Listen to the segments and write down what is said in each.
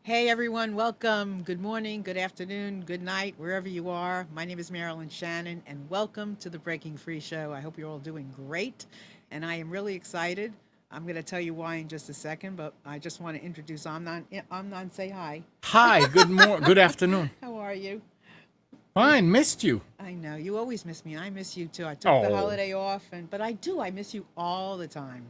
Hey everyone, welcome. Good morning, good afternoon, good night, wherever you are. My name is Marilyn Shannon, and welcome to the Breaking Free Show. I hope you're all doing great, and I am really excited. I'm going to tell you why in just a second, but I just want to introduce Amnon. Amnon, say hi. Hi, good afternoon. How are you? We, Fine, missed you. I know you always miss me. I miss you too. I took the Oh, holiday off, but I do. I miss you all the time.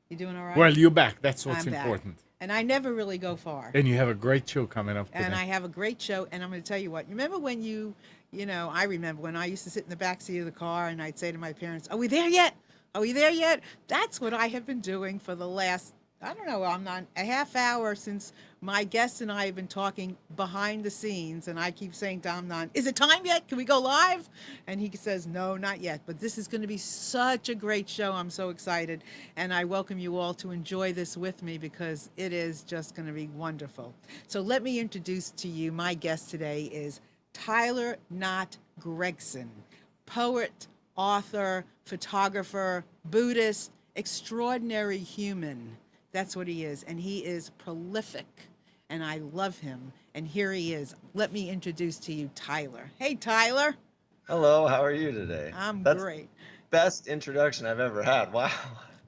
You doing all right? well, you're back. That's what's I'm back, important. and I never really go far. And you have a great show coming up And today. I have a great show. And I'm going to tell you what. Remember when I remember when I used to sit in the back seat of the car and I'd say to my parents, "Are we there yet? Are we there yet?" That's what I have been doing for the last, I don't know, I'm not a half hour since my guest and I have been talking behind the scenes. And I keep saying to Amnon, "Is it time yet? Can we go live?" And he says, "No, not yet." But this is going to be such a great show. I'm so excited. And I welcome you all to enjoy this with me because it is just going to be wonderful. So let me introduce to you my guest today is Tyler Knott Gregson, poet, author, photographer, Buddhist, extraordinary human. That's what he is. And he is prolific. And I love him. And here he is. Let me introduce to you Tyler. Hey, Tyler. Hello, how are you today? I'm That's great. best introduction I've ever had. Wow.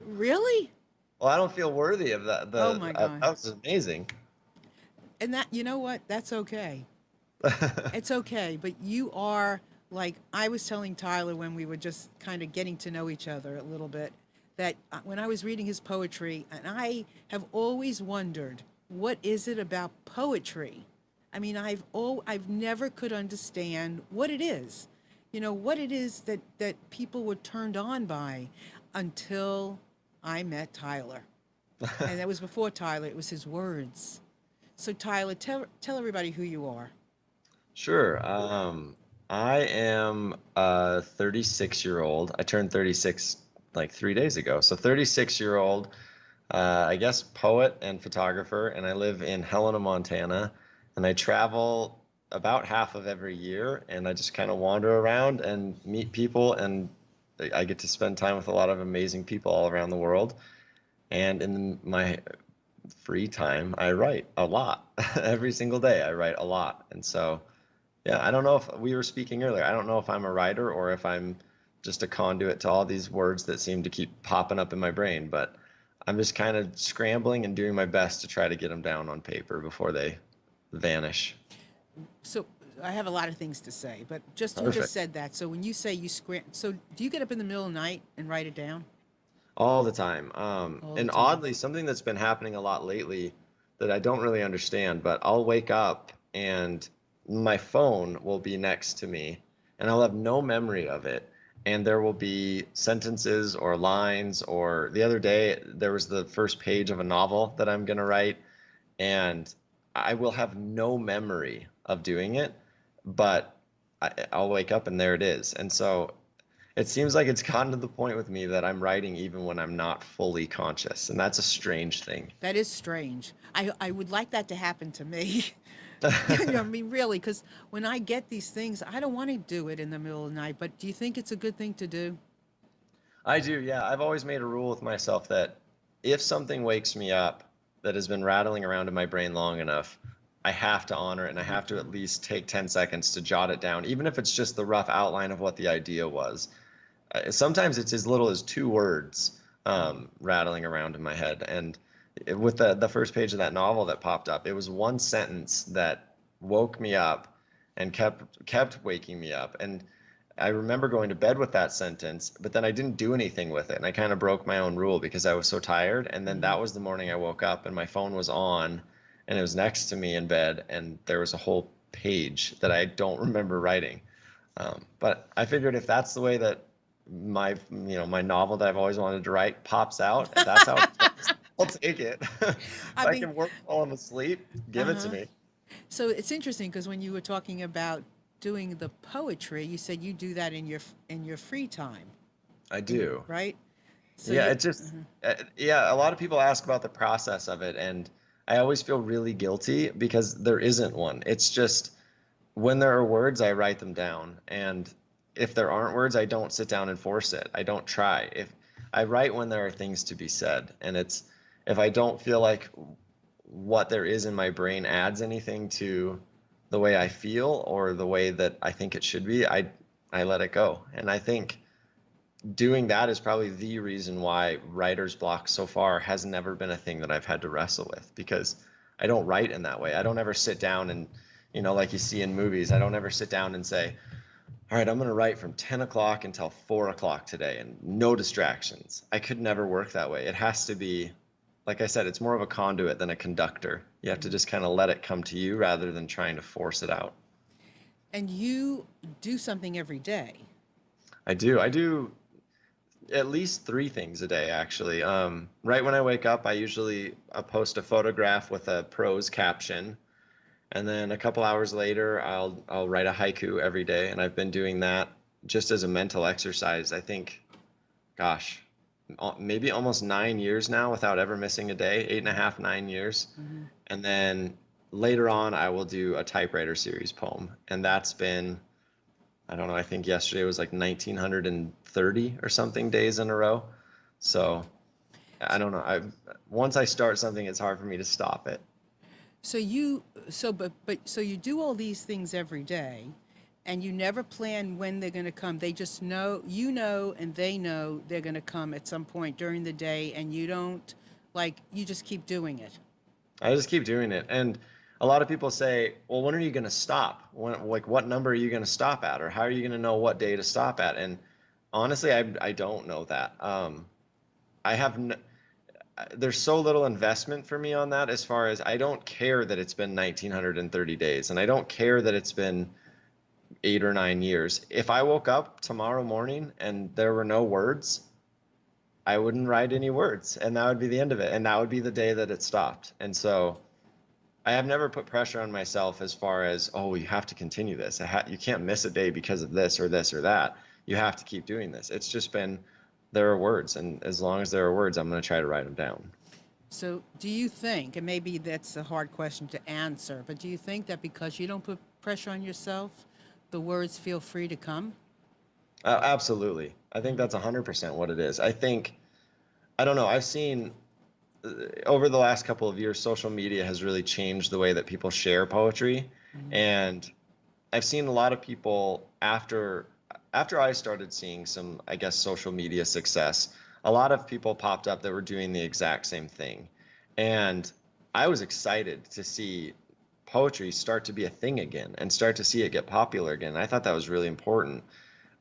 Really? Well, I don't feel worthy of that. Oh my God. That was amazing. And that, you know what? That's okay. It's okay, but you are like I was telling Tyler when we were just kind of getting to know each other a little bit that when I was reading his poetry, and I have always wondered what is it about poetry? I mean, I've never could understand what it is. What it is that people were turned on by until I met Tyler. And that was before Tyler, it was his words. So Tyler, tell everybody who you are. Sure. I am a 36-year-old. I turned 36 like 3 days ago. So 36-year-old, I guess poet and photographer, and I live in Helena, Montana, and I travel about half of every year, and I just kind of wander around and meet people, and I get to spend time with a lot of amazing people all around the world. And in my free time, I write a lot. Every single day, I write a lot. And so, yeah, I don't know if we were speaking earlier. I don't know if I'm a writer or if I'm just a conduit to all these words that seem to keep popping up in my brain, but I'm just kind of scrambling and doing my best to try to get them down on paper before they vanish. So I have a lot of things to say, but just you just Perfect. said that. So when you say so do you get up in the middle of the night and write it down All the time. all the And time? oddly, something that's been happening a lot lately that I don't really understand, but I'll wake up and my phone will be next to me and I'll have no memory of it. And there will be sentences or lines, or the other day there was the first page of a novel that I'm going to write, and I will have no memory of doing it, but I'll wake up and there it is. And so it seems like it's gotten to the point with me that I'm writing even when I'm not fully conscious, and that's a strange thing. That is strange. I would like that to happen to me. I mean, really, because when I get these things, I don't want to do it in the middle of the night. But do you think it's a good thing to do? I do, yeah. I've always made a rule with myself that if something wakes me up that has been rattling around in my brain long enough, I have to honor it and I You have have to to. at least take 10 seconds to jot it down, even if it's just the rough outline of what the idea was. Sometimes it's as little as 2 words rattling around in my head. And with the first page of that novel that popped up, it was one sentence that woke me up and kept waking me up. And I remember going to bed with that sentence, but then I didn't do anything with it. And I kind of broke my own rule because I was so tired. And then Hmm. that was the morning I woke up and my phone was on and it was next to me in bed. And there was a whole page that I don't remember writing. But I figured if that's the way that my novel that I've always wanted to write pops out, if that's how it starts, I'll take it. If I I mean, can work while I'm asleep, uh give it to huh. me. So it's interesting because when you were talking about doing the poetry, you said you do that in your free time, I do. right? So Yeah, you. it just, Uh-huh. yeah, a lot of people ask about the process of it, and I always feel really guilty because there isn't one. It's just when there are words, I write them down, and if there aren't words, I don't sit down and force it. I don't try. If I write when there are things to be said, and it's if I don't feel like what there is in my brain adds anything to the way I feel or the way that I think it should be, I let it go. And I think doing that is probably the reason why writer's block so far has never been a thing that I've had to wrestle with, because I don't write in that way. I don't ever sit down and, like you see in movies, I don't ever sit down and say, all right, I'm going to write from 10 o'clock until 4 o'clock today and no distractions. I could never work that way. It has to be, like I said, it's more of a conduit than a conductor. You have to just kind of let it come to you rather than trying to force it out. And you do something every day. I do. I do at least 3 things a day, actually. Right when I wake up, I usually post a photograph with a prose caption. And then a couple hours later, I'll write a haiku every day. And I've been doing that just as a mental exercise. I think, gosh, maybe almost 9 years now without ever missing a day, 8.5, 9 years. Mm-hmm. And then later on, I will do a typewriter series poem. And that's been, I don't know, I think yesterday was like 1,930 or something days in a row. So I don't know. Once I start something, it's hard for me to stop it. So you do all these things every day, and you never plan when they're going to come. They just know, and they know they're going to come at some point during the day, and you don't, you just keep doing it. I just keep doing it. And a lot of people say, well, when are you going to stop? What number are you going to stop at? Or how are you going to know what day to stop at? And honestly, I don't know that. There's so little investment for me on that, as far as I don't care that it's been 1,930 days, and I don't care that it's been 8 or 9 years. If I woke up tomorrow morning and there were no words, I wouldn't write any words, and that would be the end of it, and that would be the day that it stopped. And so I have never put pressure on myself as far as, oh, you have to continue this. You can't miss a day because of this or that. You have to keep doing this. It's just been, there are words, and as long as there are words, I'm going to try to write them down. So do you think, and maybe that's a hard question to answer, but do you think that because you don't put pressure on yourself, the words feel free to come? Absolutely. I think that's 100% what it is. I don't know, I've seen over the last couple of years, social media has really changed the way that people share poetry. Mm-hmm. And I've seen a lot of people after I started seeing some, I guess, social media success, a lot of people popped up that were doing the exact same thing. And I was excited to see poetry start to be a thing again and start to see it get popular again. I thought that was really important.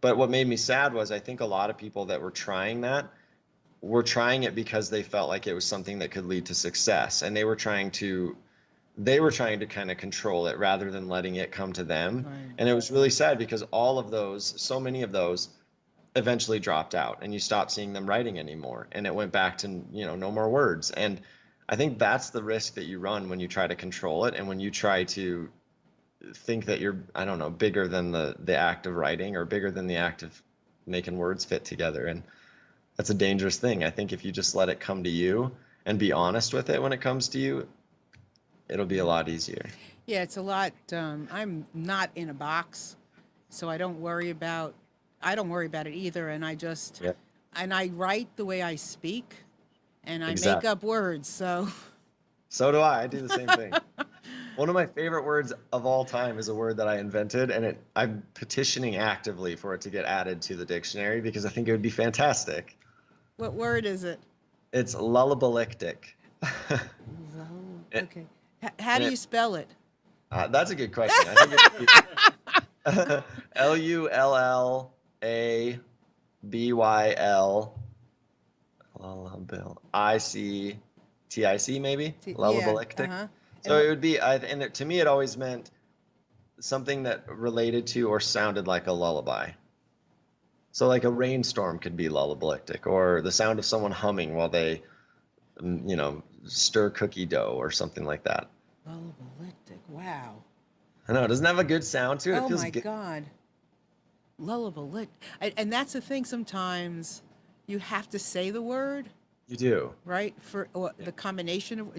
But what made me sad was I think a lot of people that were trying that were trying it because they felt like it was something that could lead to success. And they were trying to kind of control it rather than letting it come to them. Right. And it was really sad because so many of those eventually dropped out, and you stopped seeing them writing anymore. And it went back to, no more words. And I think that's the risk that you run when you try to control it, and when you try to think that you're, I don't know, bigger than the act of writing, or bigger than the act of making words fit together. And that's a dangerous thing. I think if you just let it come to you and be honest with it when it comes to you, it'll be a lot easier. Yeah, it's a lot. I'm not in a box, so I don't worry about it either. And I just, yep. And I write the way I speak, and I make up words. So do I. I do the same thing. One of my favorite words of all time is a word that I invented, and I'm petitioning actively for it to get added to the dictionary because I think it would be fantastic. What word is it? It's lullabylictic. Okay. How do you spell it? That's a good question. I think it's Lullabyl, maybe? Lullabylictic. Yeah, uh-huh. So it would be, to me it always meant something that related to or sounded like a lullaby. So like a rainstorm could be lullabylictic, or the sound of someone humming while they, stir cookie dough or something like that. Lullabylictic, wow. I know, doesn't it have a good sound to it? Oh my God. Lullabylictic. And that's the thing, sometimes you have to say the word. You do. Right? The combination of,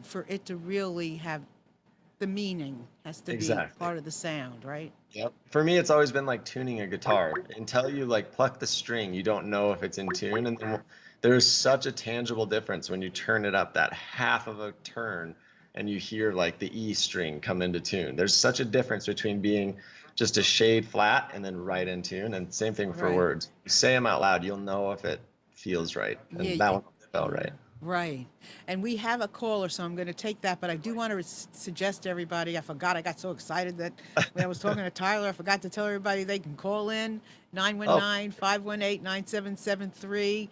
for it to really have the meaning has to be part of the sound, right? Yep. For me, it's always been like tuning a guitar. Until you pluck the string, you don't know if it's in tune. And then there's such a tangible difference when you turn it up that half of a turn and you hear like the E string come into tune. There's such a difference between being just a shade flat and then right in tune. And same thing for Right. words. You say them out loud, you'll know if it feels right. And that Yeah. one felt right. Right. And we have a caller, so I'm going to take that. But I do want to suggest to everybody, I forgot, I got so excited that when I was talking to Tyler, I forgot to tell everybody they can call in Oh, 919-518-9773.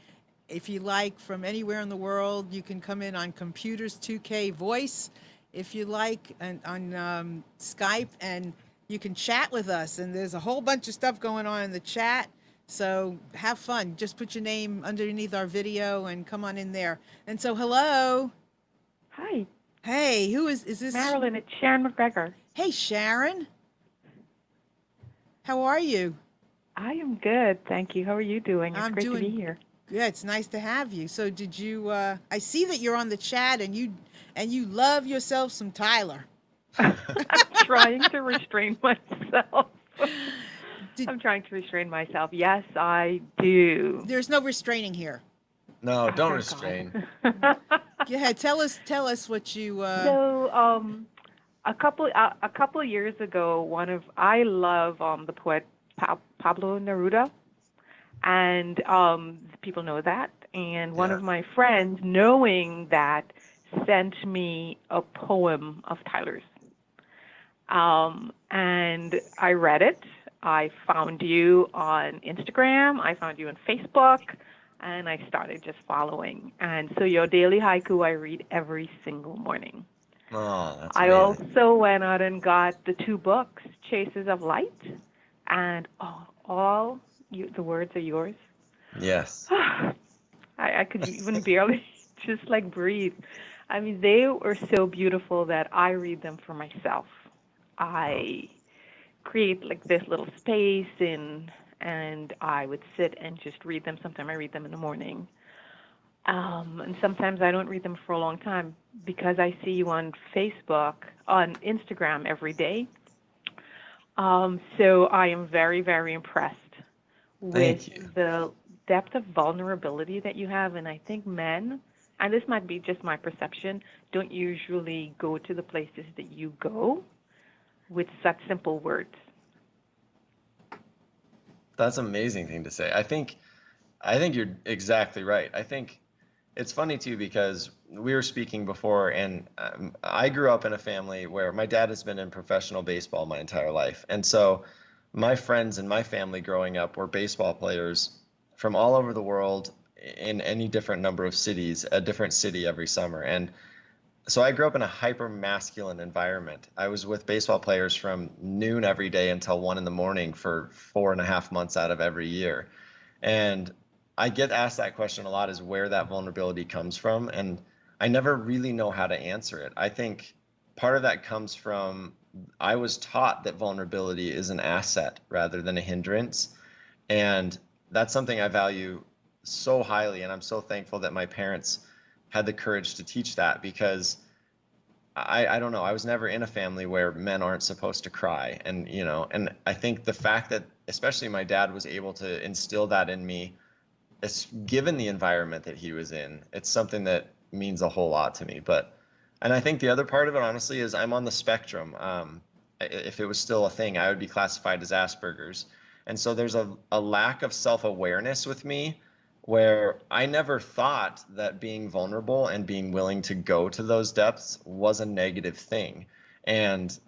If you like, from anywhere in the world, you can come in on Computers 2K Voice, if you like, and on Skype, and you can chat with us. And there's a whole bunch of stuff going on in the chat. So have fun. Just put your name underneath our video and come on in there. And so, hello. Hi, Hey, who is this? Marilyn. It's Sharon McGregor. Hey, Sharon. How are you? I am good, thank you. How are you doing? It's I'm great to be doing here. good. It's nice to have you. So did you, I see that you're on the chat and you love yourself some Tyler. I'm trying to restrain myself. Did, I'm trying to restrain myself. Yes, I do. there's no restraining here. no, Oh, don't thank restrain. God. Go ahead. Tell us what you, So, a couple of years ago, I love the poet Pablo Neruda, and people know that. And one Yeah. of my friends, knowing that, sent me a poem of Tyler's. And I read it. I found you on Instagram. I found you on Facebook. And I started just following. And so your daily haiku I read every single morning. Oh, that's I amazing. also went out and got the 2 books, Chases of Light, and the words are yours. Yes. I could even barely just like breathe. I mean, they were so beautiful that I read them for myself. I create like this little space and I would sit and just read them. Sometimes I read them in the morning. And sometimes I don't read them for a long time because I see you on Facebook, on Instagram every day. So I am very, very impressed Thank you. with the depth of vulnerability that you have. And I think men, and this might be just my perception, don't usually go to the places that you go with such simple words. That's an amazing thing to say. I think you're exactly right. I think it's funny too because we were speaking before, and I grew up in a family where my dad has been in professional baseball my entire life, and so my friends and my family growing up were baseball players from all over the world in any different number of cities, a different city every summer, and so I grew up in a hyper masculine environment. I was with baseball players from noon every day until 1 in the morning for 4.5 months out of every year. And I get asked that question a lot, is where that vulnerability comes from. And I never really know how to answer it. I think part of that comes from I was taught that vulnerability is an asset rather than a hindrance. And that's something I value so highly. And I'm so thankful that my parents had the courage to teach that because I don't know, I was never in a family where men aren't supposed to cry. And I think the fact that especially my dad was able to instill that in me, given the environment that he was in, it's something that means a whole lot to me. And I think the other part of it, honestly, is I'm on the spectrum. If it was still a thing, I would be classified as Asperger's. And so there's a lack of self-awareness with me where I never thought that being vulnerable and being willing to go to those depths was a negative thing. And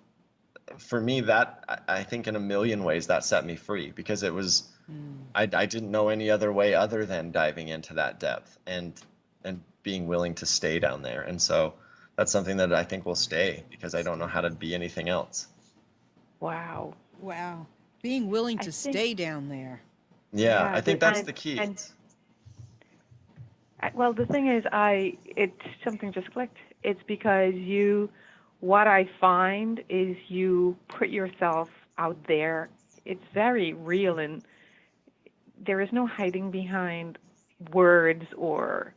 for me, that I think in a million ways that set me free because it was I didn't know any other way other than diving into that depth and being willing to stay down there. And so that's something that I think will stay because I don't know how to be anything else. Wow. wow, being willing I to think, stay down there. Yeah, I think that's and the key. and well, the thing is, it's something just clicked. It's because what I find is you put yourself out there. It's very real, and there is no hiding behind words, or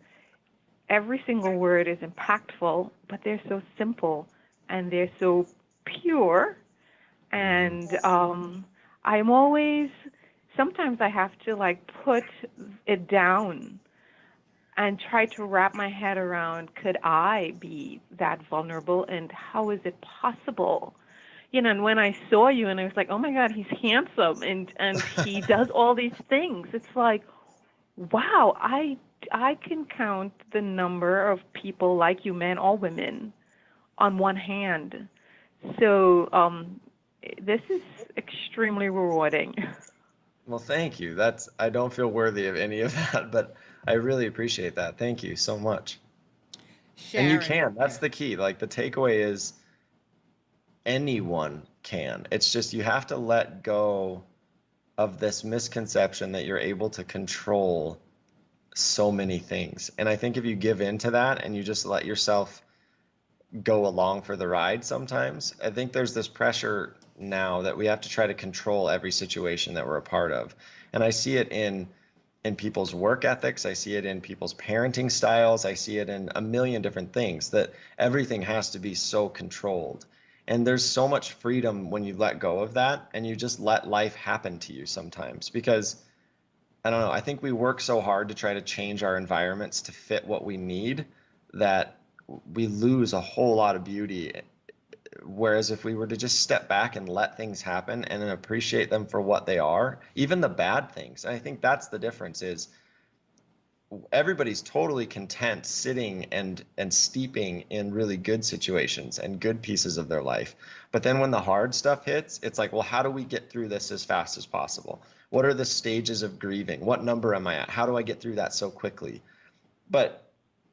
every single word is impactful, but they're so simple and they're so pure. And I'm always, sometimes I have to like put it down and try to wrap my head around, could I be that vulnerable, and how is it possible? And when I saw you and I was like, oh my God, he's handsome, and he does all these things. It's like, wow, I can count the number of people like you, men or women, on one hand. So this is extremely rewarding. Well, thank you. I don't feel worthy of any of that, but I really appreciate that. Thank you so much. And you Sharon. can. That's the key. Like the takeaway is anyone can. It's just you have to let go of this misconception that you're able to control so many things. And I think if you give in to that and you just let yourself go along for the ride sometimes, I think there's this pressure now that we have to try to control every situation that we're a part of. And I see it in people's work ethics, I see it in people's parenting styles, I see it in a million different things, that everything has to be so controlled. And there's so much freedom when you let go of that and you just let life happen to you sometimes. Because I don't know, I think we work so hard to try to change our environments to fit what we need that we lose a whole lot of beauty. Whereas if we were to just step back and let things happen and then appreciate them for what they are, even the bad things, I think that's the difference. Is everybody's totally content sitting and steeping in really good situations and good pieces of their life. But then when the hard stuff hits, it's like, well, how do we get through this as fast as possible? What are the stages of grieving? What number am I at? How do I get through that so quickly? But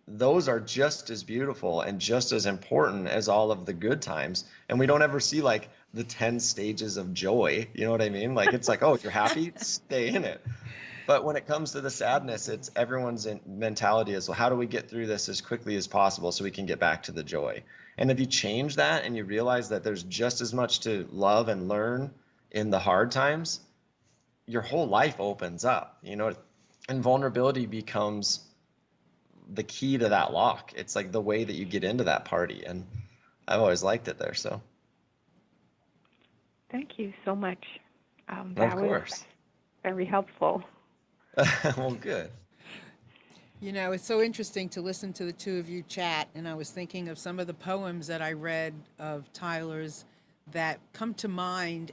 those are just as beautiful and just as important as all of the good times. And we don't ever see like the 10 stages of joy. You know what I mean? Like, it's like, oh, you're happy, stay in it. But when it comes to the sadness, it's everyone's mentality is, well, how do we get through this as quickly as possible so we can get back to the joy? And if you change that and you realize that there's just as much to love and learn in the hard times, your whole life opens up, and vulnerability becomes the key to that lock. It's like the way that you get into that party. And I've always liked it there. So Thank you so much. of That was course. very helpful. Well, good. It's so interesting to listen to the two of you chat, and I was thinking of some of the poems that I read of Tyler's that come to mind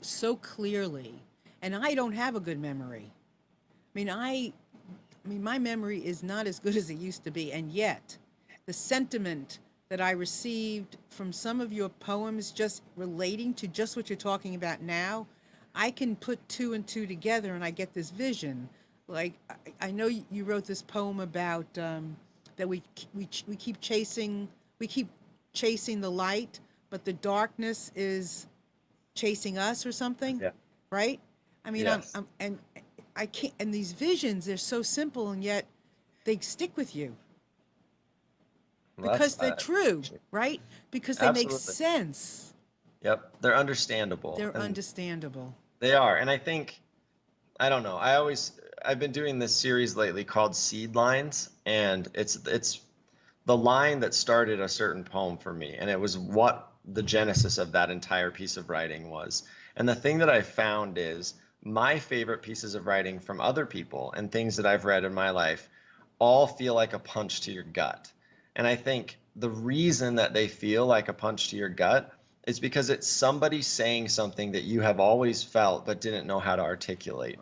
so clearly, and I don't have a good memory. My memory is not as good as it used to be, and yet the sentiment that I received from some of your poems just relating to just what you're talking about now, I can put two and two together and I get this vision. Like, I know you wrote this poem about that we keep chasing the light, but the darkness is chasing us or something, Yeah. right? Yes. And I can't, and these visions, they're so simple and yet they stick with you Well, because they're true, right? Because they make absolutely. sense. Yep. They're understandable. They're And understandable. they are. And I think, I don't know. I've been doing this series lately called Seed Lines, and it's the line that started a certain poem for me, and it was what the genesis of that entire piece of writing was. And the thing that I found is my favorite pieces of writing from other people and things that I've read in my life all feel like a punch to your gut. And I think the reason that they feel like a punch to your gut is because it's somebody saying something that you have always felt but didn't know how to articulate.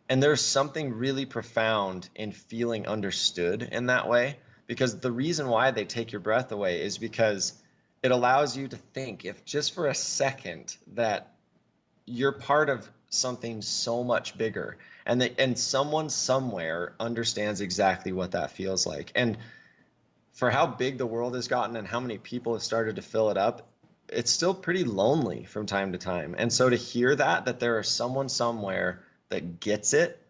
And there's something really profound in feeling understood in that way, because the reason why they take your breath away is because it allows you to think, if just for a second, that you're part of something so much bigger, and someone somewhere understands exactly what that feels like. And for how big the world has gotten and how many people have started to fill it up, it's still pretty lonely from time to time. And so to hear that there is someone somewhere that gets it,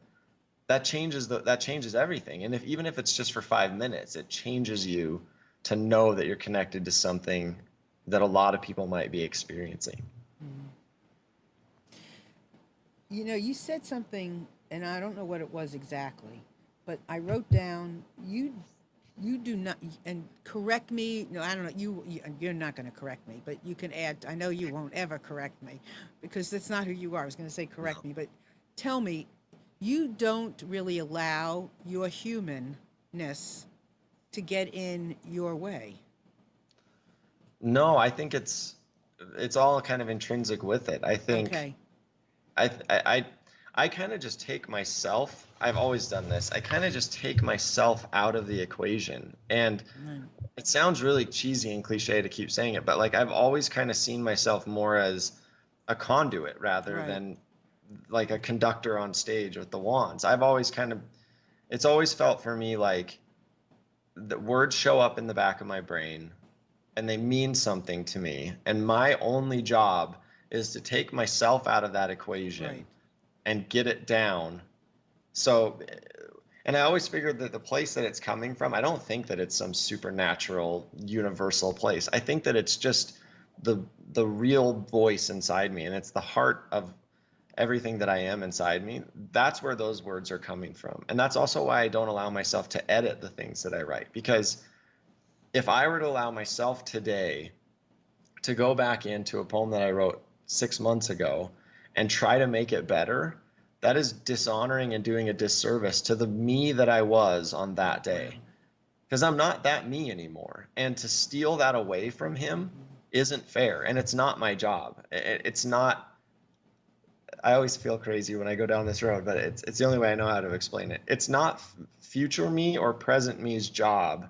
that changes everything. And even if it's just for 5 minutes, it changes you to know that you're connected to something that a lot of people might be experiencing. You said something, and I don't know what it was exactly, but I wrote down you do not, and correct me. No, I don't know. You're not going to correct me, but you can add. I know you won't ever correct me because that's not who you are. I was going to say correct me, but tell me, you don't really allow your human to get in your way. No, I think it's all kind of intrinsic with it. I think Okay. I I I, I kind of just take myself. I've always done this. I kind of just take myself out of the equation. And Mm, it sounds really cheesy and cliche to keep saying it, but like I've always kind of seen myself more as a conduit rather right. than like a conductor on stage with the wands. I've always kind of it's always felt for me like the words show up in the back of my brain and they mean something to me. And my only job is to take myself out of that equation Right. and get it down. So, and I always figured that the place that it's coming from, I don't think that it's some supernatural, universal place. I think that it's just the the real voice inside me, and it's the heart of everything that I am inside me. That's where those words are coming from. And that's also why I don't allow myself to edit the things that I write. Because if I were to allow myself today to go back into a poem that I wrote 6 months ago and try to make it better, that is dishonoring and doing a disservice to the me that I was on that Wow. day. Because I'm not that me anymore. And to steal that away from him isn't fair. And it's not my job. It's not. I always feel crazy when I go down this road, but it's the only way I know how to explain it. It's not future me or present me's job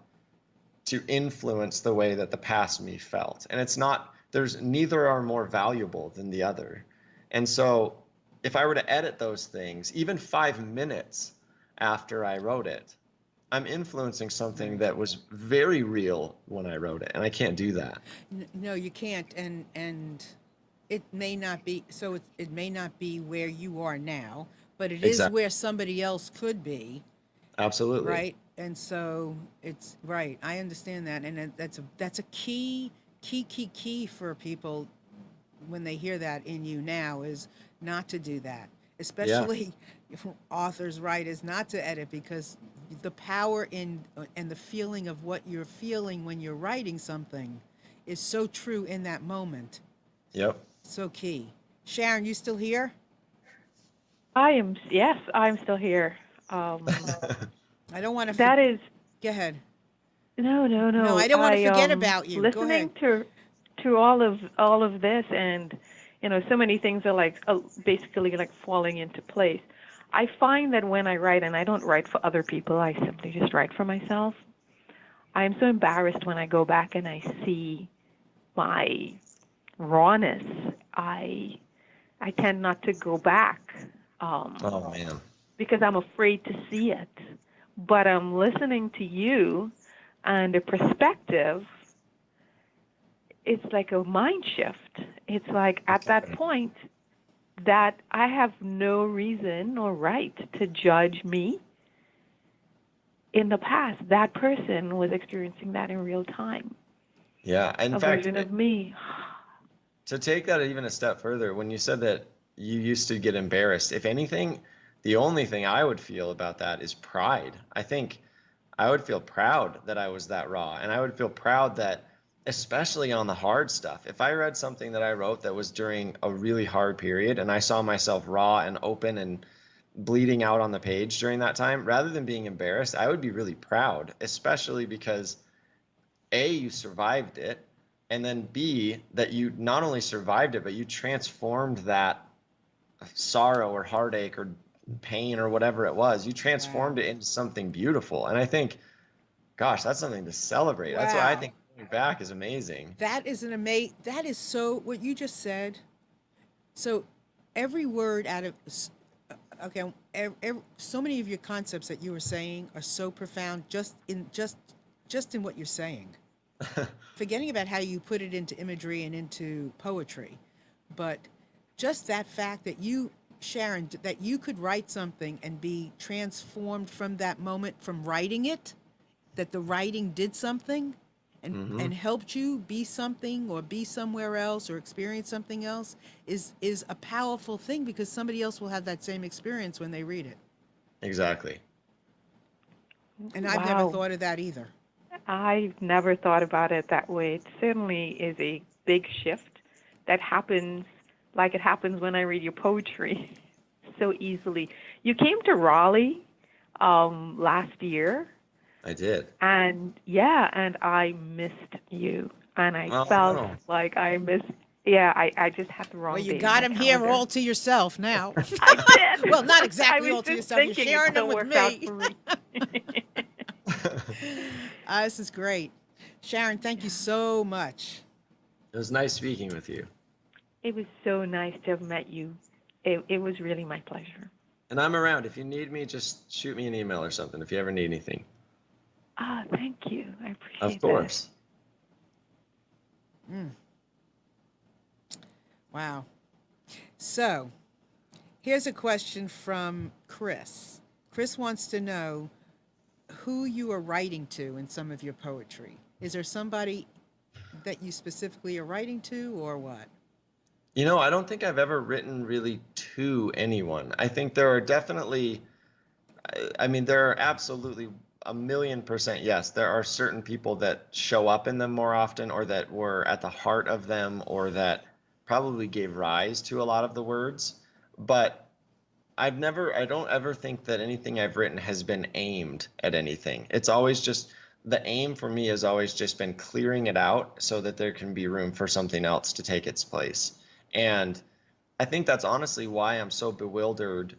to influence the way that the past me felt. And it's not, there's neither are more valuable than the other. And so if I were to edit those things, even 5 minutes after I wrote it, I'm influencing something Right. that was very real when I wrote it. And I can't do that. No, you can't. And it may not be, so it may not be where you are now, but it is Exactly. where somebody else could be, Absolutely. right? And so it's right. I understand that, and that's a key for people when they hear that in you now is not to do that, Yeah. especially authors, writers, not to edit because the power in and the feeling of what you're feeling when you're writing something is so true in that moment, Yep. so key. Sharon, you still here? Yes, I'm still here. Um, I don't want to. that is, Go ahead. no, no, No, I no. don't want to forget about you. Go Listening ahead. to all of this, and so many things are like basically like falling into place. I find that when I write, and I don't write for other people, I simply just write for myself. I am so embarrassed when I go back and I see my rawness. I I tend not to go back Oh man. because I'm afraid to see it. But I'm listening to you, and the perspective, it's like a mind shift. It's like at that point that I have no reason or right to judge me. In the past, that person was experiencing that in real time, Yeah. In a fact, version of me. to take that even a step further, when you said that you used to get embarrassed, if anything, the only thing I would feel about that is pride. I think I would feel proud that I was that raw. And I would feel proud that, especially on the hard stuff, if I read something that I wrote that was during a really hard period and I saw myself raw and open and bleeding out on the page during that time, rather than being embarrassed, I would be really proud, especially because A, you survived it, and then B, that you not only survived it, but you transformed that sorrow or heartache or pain or whatever it was, you Wow. transformed it into something beautiful. And I think, gosh, that's something to celebrate. That's why I Wow. think going back is amazing. That is an amazing. That is so. What you just said. So, every word out of. Okay. So many of your concepts that you were saying are so profound. Just in what you're saying. Forgetting about how you put it into imagery and into poetry, but just that fact that you, Sharon, that you could write something and be transformed from that moment from writing it, that the writing did something Hmm. and helped you be something or be somewhere else or experience something else is a powerful thing because somebody else will have that same experience when they read it. Exactly. And I've never Wow. thought of that either. I've never thought about it that way. It certainly is a big shift that happens like it happens when I read your poetry so easily. You came to Raleigh last year. I did. And yeah, and I missed you. And I Oh felt no. like I missed, yeah, I just had the Well, wrong you day in got my him here calendar. all to yourself now. I did. Well, not I exactly was all to just yourself. You're thinking it sharing them still with worked out me. for me. This is great. Sharon, thank you so much. It was nice speaking with you. It was so nice to have met you. It was really my pleasure. And I'm around. If you need me, just shoot me an email or something if you ever need anything. Ah, thank you. I Of appreciate that. course. Wow. So, here's a question from Chris. Chris wants to know who you are writing to in some of your poetry. Is there somebody that you specifically are writing to, or what? You know, I don't think I've ever written really to anyone. I think there are definitely, I mean, there are absolutely 1,000,000% yes. There are certain people that show up in them more often, or that were at the heart of them, or that probably gave rise to a lot of the words. But I don't ever think that anything I've written has been aimed at anything. It's always just, the aim for me has always just been clearing it out so that there can be room for something else to take its place. And I think that's honestly why I'm so bewildered.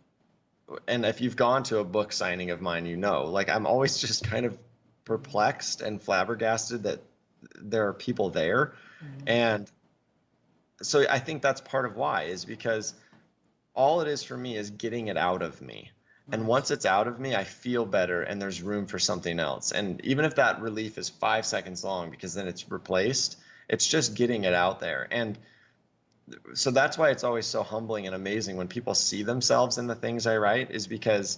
And if you've gone to a book signing of mine, you know, like I'm always just kind of perplexed and flabbergasted that there are people there. And so I think that's part of why, is because all it is for me is getting it out of me. And once it's out of me, I feel better and there's room for something else. And even if that relief is 5 seconds long, because then it's replaced, it's just getting it out there. And so that's why it's always so humbling and amazing when people see themselves in the things I write, is because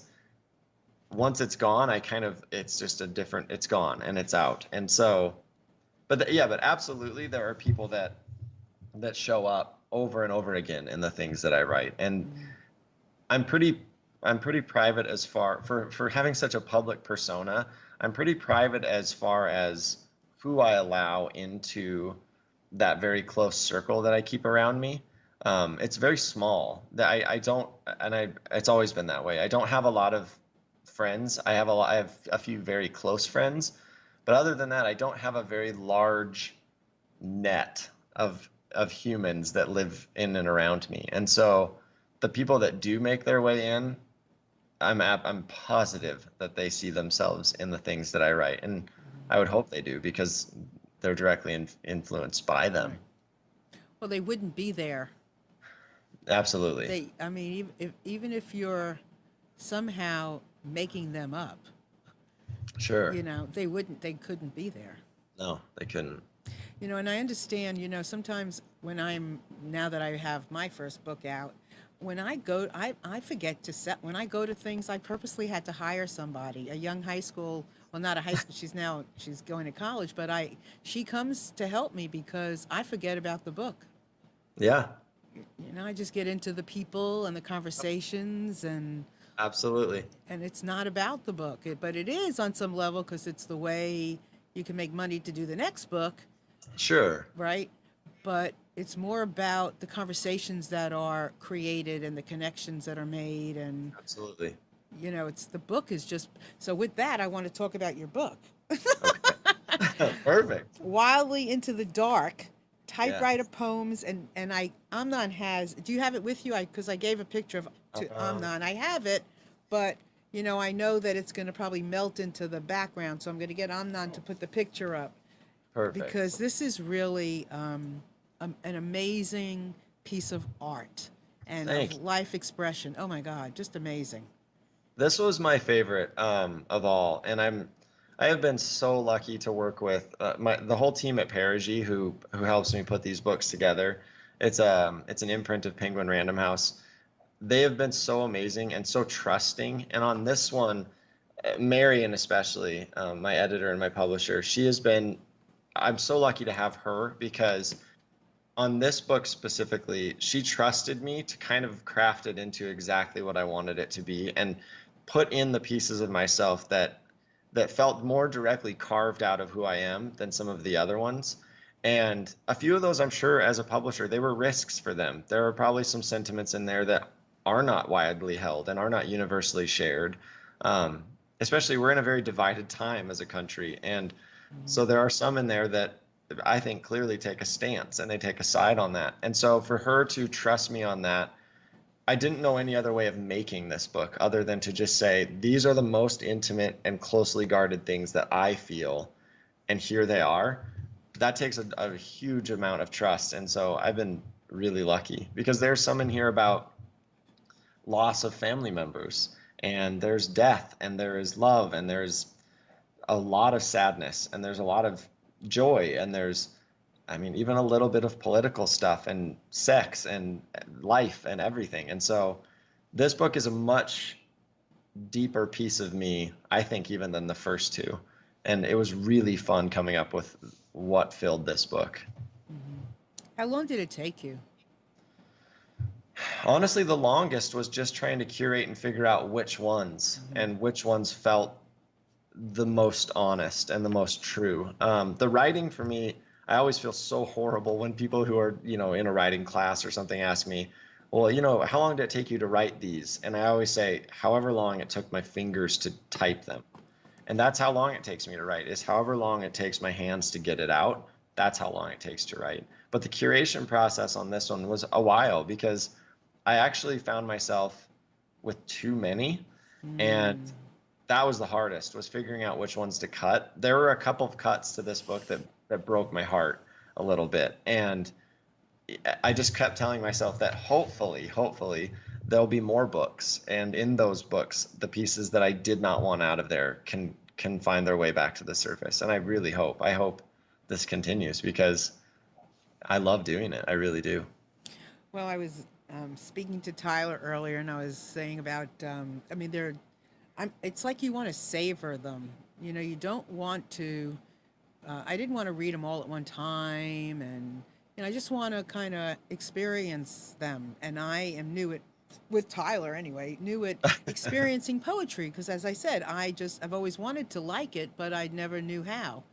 once it's gone, it's just a different, it's gone and it's out. And so, yeah, but absolutely there are people that show up over and over again in the things that I write. And I'm pretty private as far, for having such a public persona. I'm pretty private as far as who I allow into that very close circle that I keep around me. It's very small. That it's always been that way. I don't have a lot of friends. I have a few very close friends, but other than that, I don't have a very large net of humans that live in and around me. And so the people that do make their way in, I'm positive that they see themselves in the things that I write, and I would hope they do, because they're directly influenced by them. Well, they wouldn't be there. Absolutely. I mean, even if you're somehow making them up, Sure. they couldn't be there. No, they couldn't. And I understand, sometimes now that I have my first book out, when I go, I forget to set, when I go to things, I purposely had to hire somebody, a young high school, well, not a high school, she's going to college, but she comes to help me because I forget about the book. Yeah. I just get into the people and the conversations, and Absolutely. it's not about the book, but it is on some level, because it's the way you can make money to do the next book. Sure. Right? But it's more about the conversations that are created and the connections that are made. And, Absolutely. it's the book is just, so with that, I want to talk about your book. Okay. Perfect. Wildly Into the Dark, Typewriter Poems. And Amnon do you have it with you? Because I gave a picture to Amnon. I have it, but I know that it's going to probably melt into the background. So I'm going to get Amnon to put the picture up. Perfect. Because this is really an amazing piece of art and of life expression. Oh my God, just amazing. This was my favorite of all, and I have been so lucky to work with the whole team at Perigee who helps me put these books together. It's an imprint of Penguin Random House. They have been so amazing and so trusting. And on this one, Marion especially, my editor and my publisher, I'm so lucky to have her, because on this book specifically, she trusted me to kind of craft it into exactly what I wanted it to be, and put in the pieces of myself that felt more directly carved out of who I am than some of the other ones. And a few of those, I'm sure, as a publisher, they were risks for them. There are probably some sentiments in there that are not widely held and are not universally shared. especially we're in a very divided time as a country. And so there are some in there that I think clearly take a stance and they take a side on that. And so for her to trust me on that, I didn't know any other way of making this book other than to just say, these are the most intimate and closely guarded things that I feel, and here they are. That takes a huge amount of trust. And so I've been really lucky because there's some in here about loss of family members, and there's death, and there is love, and there's a lot of sadness, and there's a lot of joy, and there's, I mean, even a little bit of political stuff and sex and life and everything. And so this book is a much deeper piece of me, I think, even than the first two. And it was really fun coming up with what filled this book. How long did it take you? Honestly, the longest was just trying to curate and figure out which ones and which ones felt the most honest and the most true. The writing for me, I always feel so horrible when people who are, in a writing class or something ask me, well, how long did it take you to write these? And I always say, however long it took my fingers to type them. And that's how long it takes me to write, is however long it takes my hands to get it out. That's how long it takes to write. But the curation process on this one was a while because I actually found myself with too many. And that was the hardest, was figuring out which ones to cut. There were a couple of cuts to this book that broke my heart a little bit. And I just kept telling myself that hopefully there'll be more books. And in those books, the pieces that I did not want out of there can find their way back to the surface. And I hope this continues because I love doing it. I really do. Well, I was speaking to Tyler earlier, and I was saying about, it's like you want to savor them. You don't want to, I didn't want to read them all at one time, and I just want to kind of experience them. And I am new at, with Tyler anyway, new at experiencing poetry because, as I said, I've always wanted to like it, but I never knew how.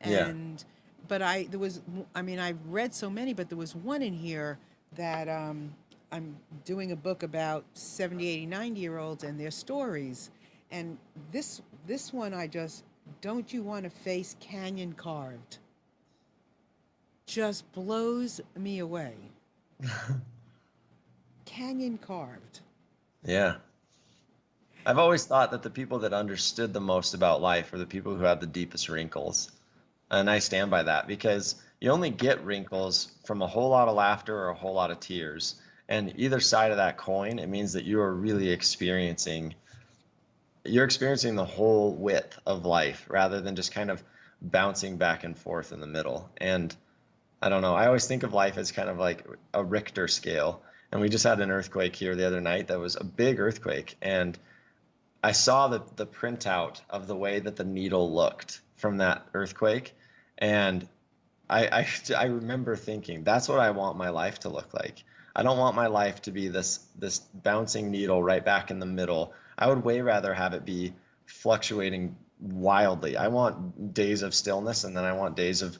And but I've read so many, but there was one in here that I'm doing a book about 70, 80, 90-year-olds and their stories. And this one, don't you want to face canyon carved? Just blows me away. Canyon carved. Yeah. I've always thought that the people that understood the most about life are the people who have the deepest wrinkles. And I stand by that because you only get wrinkles from a whole lot of laughter or a whole lot of tears. And either side of that coin, it means that you are really experiencing the whole width of life rather than just kind of bouncing back and forth in the middle. And I don't know, I always think of life as kind of like a Richter scale. And we just had an earthquake here the other night that was a big earthquake. And I saw the printout of the way that the needle looked from that earthquake. And I remember thinking, that's what I want my life to look like. I don't want my life to be this bouncing needle right back in the middle. I would way rather have it be fluctuating wildly. I want days of stillness, and then I want days of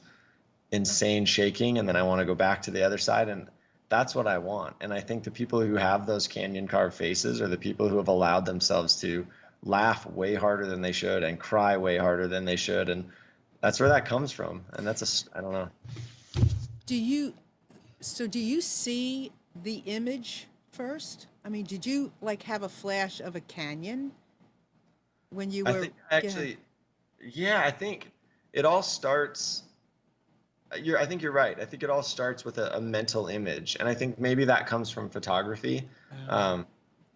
insane shaking, and then I want to go back to the other side. And that's what I want. And I think the people who have those canyon carved faces are the people who have allowed themselves to laugh way harder than they should and cry way harder than they should. And that's where that comes from. And I don't know. Do you see the image first? I mean, did you have a flash of a canyon when you were? I think it all starts. I think you're right. I think it all starts with a mental image, and I think maybe that comes from photography.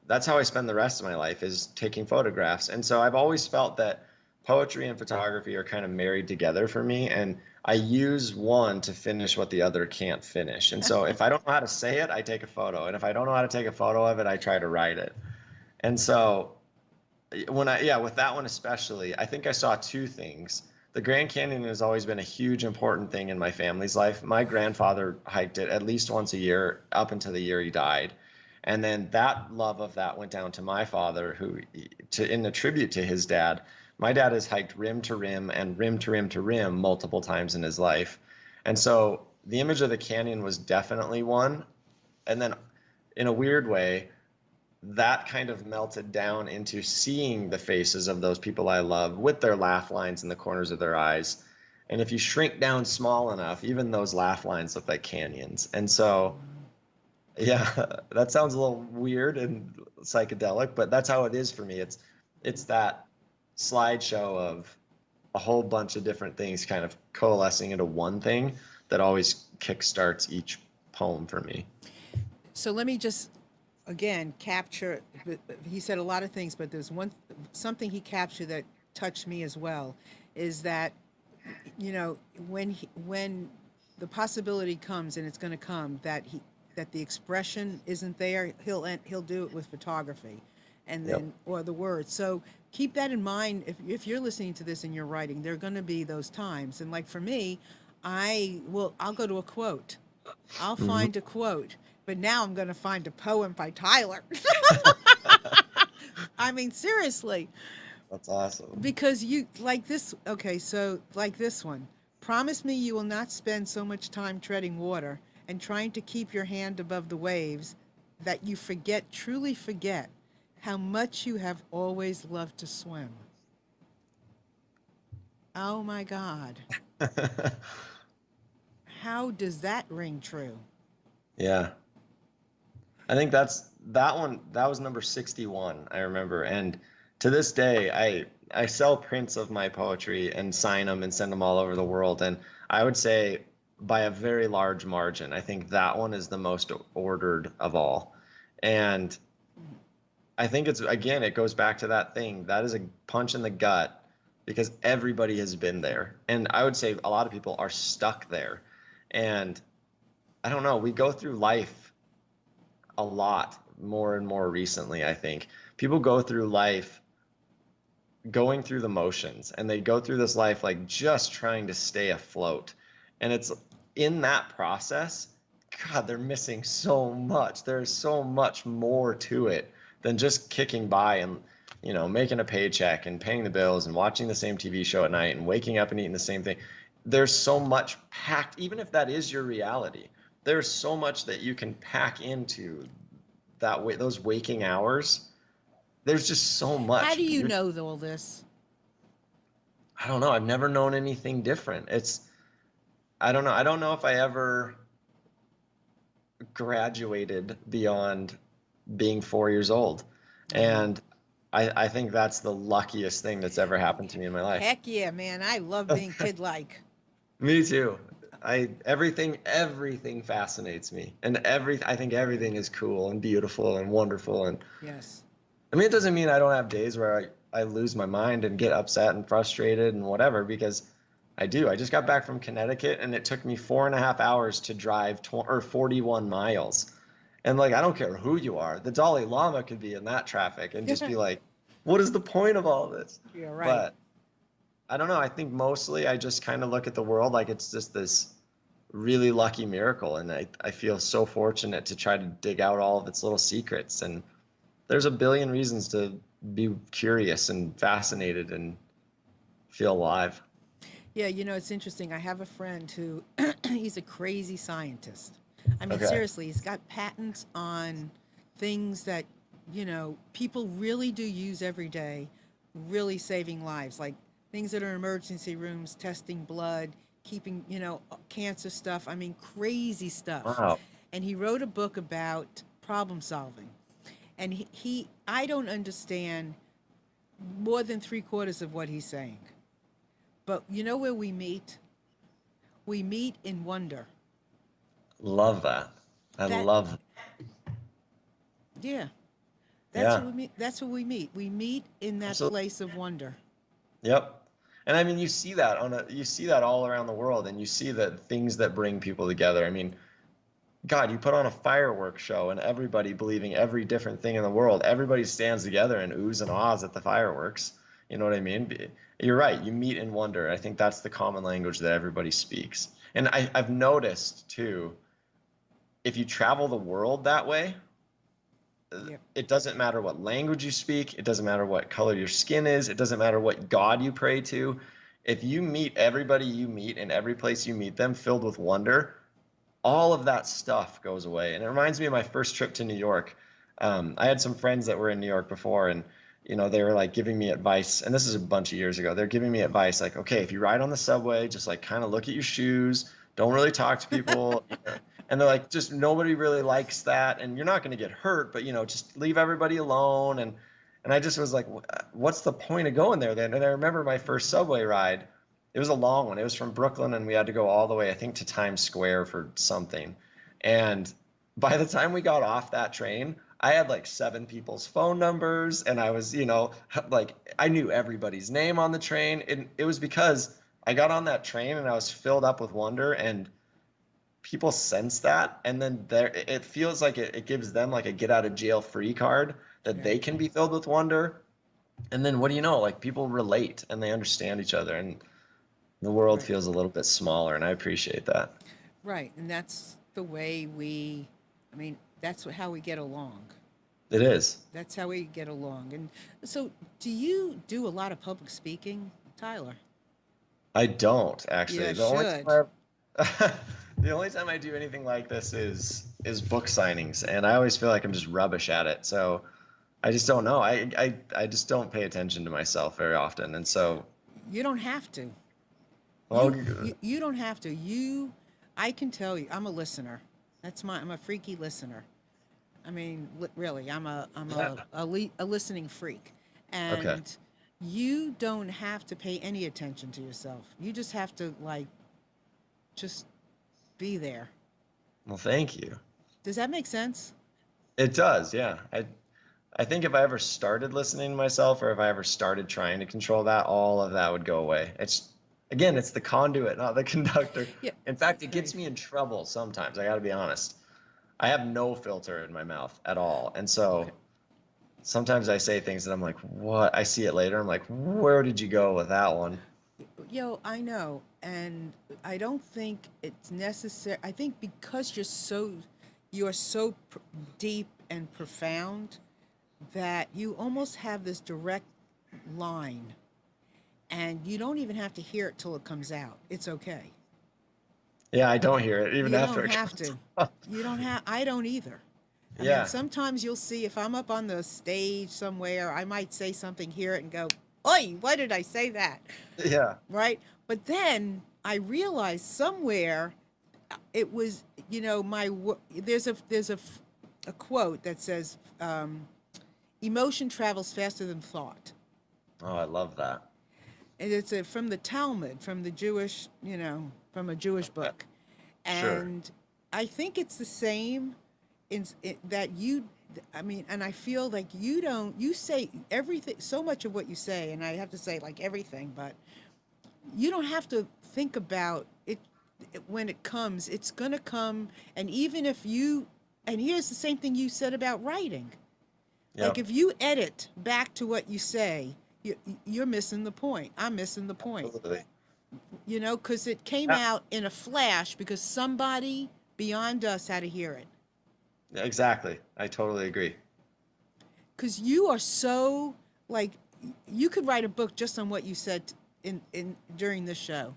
That's how I spend the rest of my life, is taking photographs. And so I've always felt that poetry and photography are kind of married together for me, and I use one to finish what the other can't finish. And so if I don't know how to say it, I take a photo, and if I don't know how to take a photo of it, I try to write it. And so with that one especially, I think I saw two things. The Grand Canyon has always been a huge important thing in my family's life. My grandfather hiked it at least once a year up until the year he died. And then that love of that went down to my father, who, in a tribute to his dad, my dad has hiked rim to rim and rim to rim to rim multiple times in his life. And so the image of the canyon was definitely one. And then in a weird way, that kind of melted down into seeing the faces of those people I love with their laugh lines in the corners of their eyes. And if you shrink down small enough, even those laugh lines look like canyons. And so, yeah, that sounds a little weird and psychedelic, but that's how it is for me. It's that slideshow of a whole bunch of different things kind of coalescing into one thing that always kickstarts each poem for me. So let me just again capture. He said a lot of things, but there's something he captured that touched me as well. Is that when the possibility comes, and it's going to come, that the expression isn't there, he'll do it with photography, and then or the words. So keep that in mind if you're listening to this and you're writing. There are going to be those times, and like for me, I'll go to a quote. I'll find a quote, but now I'm going to find a poem by Tyler. I mean, seriously. That's awesome. Because you like this. Okay, so like this one. Promise me you will not spend so much time treading water and trying to keep your hand above the waves that you truly forget how much you have always loved to swim. Oh my God. How does that ring true? Yeah. I think that was number 61, I remember. And to this day, I sell prints of my poetry and sign them and send them all over the world. And I would say by a very large margin, I think that one is the most ordered of all. And I think it goes back to that thing. That is a punch in the gut because everybody has been there. And I would say a lot of people are stuck there. And I don't know, we go through life a lot more and more recently, I think. People go through life going through the motions, and they go through this life like just trying to stay afloat. And it's in that process, God, they're missing so much. There's so much more to it than just kicking by and, making a paycheck and paying the bills and watching the same TV show at night and waking up and eating the same thing. There's so much packed, even if that is your reality, there's so much that you can pack into those waking hours. There's just so much. How do you know all this? I don't know. I've never known anything different. I don't know. I don't know if I ever graduated beyond being 4 years old. And I think that's the luckiest thing that's ever happened to me in my life. Heck yeah, man. I love being kid-like. Me too. Everything fascinates me. And I think everything is cool and beautiful and wonderful. And yes. I mean, it doesn't mean I don't have days where I lose my mind and get upset and frustrated and whatever, because I do. I just got back from Connecticut and it took me 4.5 hours to drive 41 miles. And like, I don't care who you are. The Dalai Lama could be in that traffic and just be like, what is the point of all this? You're right. But I don't know. I think mostly I just kind of look at the world like it's just this really lucky miracle. And I feel so fortunate to try to dig out all of its little secrets. And there's a billion reasons to be curious and fascinated and feel alive. Yeah, it's interesting. I have a friend who, he's a crazy scientist. I mean, Okay. seriously, he's got patents on things that, people really do use every day, really saving lives, like things that are in emergency rooms, testing blood, keeping, cancer stuff. I mean, crazy stuff. Wow. And he wrote a book about problem solving. And I don't understand more than 3/4 of what he's saying. But you know where we meet? We meet in wonder. Love that. I love that. Yeah. Yeah. That's where we meet. We meet in that place of wonder. Yep. And I mean, you see that all around the world, and you see the things that bring people together. I mean, God, you put on a fireworks show and everybody believing every different thing in the world. Everybody stands together and oohs and ahs at the fireworks. You know what I mean? You're right. You meet in wonder. I think that's the common language that everybody speaks. And I've noticed too, if you travel the world that way, Yep. it doesn't matter what language you speak. It doesn't matter what color your skin is. It doesn't matter what God you pray to. If you meet everybody you meet in every place you meet them filled with wonder, all of that stuff goes away. And it reminds me of my first trip to New York. I had some friends that were in New York before, and they were like giving me advice, and this is a bunch of years ago. They're giving me advice like, okay, if you ride on the subway, just like kind of look at your shoes, don't really talk to people. And they're like, just nobody really likes that, and you're not going to get hurt, but just leave everybody alone. And I just was like, what's the point of going there then? And I remember my first subway ride. It was a long one. It was from Brooklyn, and we had to go all the way, I think, to Times Square for something. And by the time we got off that train, I had like 7 people's phone numbers, and I was, like I knew everybody's name on the train. And it was because I got on that train and I was filled up with wonder, and people sense that. And then it feels like it gives them like a get out of jail free card that they can be filled with wonder. And then what do you know? Like people relate and they understand each other, and the world feels a little bit smaller, and I appreciate that. Right. And that's the way that's how we get along. It is. That's how we get along. And so, do you do a lot of public speaking, Tyler? I don't actually. You The only time I do anything like this is book signings, and I always feel like I'm just rubbish at it. So I just don't know. I just don't pay attention to myself very often, and so you don't have to. Well, you don't have to. I can tell you, I'm a listener. I'm a freaky listener. I mean, really, I'm a listening freak, and you don't have to pay any attention to yourself. You just have to just be there. Well, thank you. Does that make sense? It does, yeah. I think if I ever started listening to myself, or if I ever started trying to control that, all of that would go away. It's the conduit, not the conductor. Yeah. In fact, it gets me in trouble sometimes. I got to be honest. I have no filter in my mouth at all. And so sometimes I say things that I'm like, what? I see it later. I'm like, where did you go with that one? I know. And I don't think it's necessary. I think because you're so deep and profound that you almost have this direct line, and you don't even have to hear it till it comes out. It's okay. Yeah, I don't hear it even after. You don't have to. You don't have. I don't either. I mean, sometimes you'll see if I'm up on the stage somewhere, I might say something, hear it, and go, "Oi, why did I say that?" Yeah. Right. But then I realized somewhere it was, there's a quote that says, "Emotion travels faster than thought." Oh, I love that. And it's from the Talmud, from the Jewish, from a Jewish book. And Sure. I think it's the same that and I feel like you say everything, so much of what you say, and I have to say like everything, but you don't have to think about it when it comes. It's going to come. And even if and here's the same thing you said about writing. Yep. Like if you edit back to what you say, you're missing the point. I'm missing the point. Absolutely. Because it came out in a flash because somebody beyond us had to hear it. Exactly. I totally agree. Because you are so, you could write a book just on what you said during this show.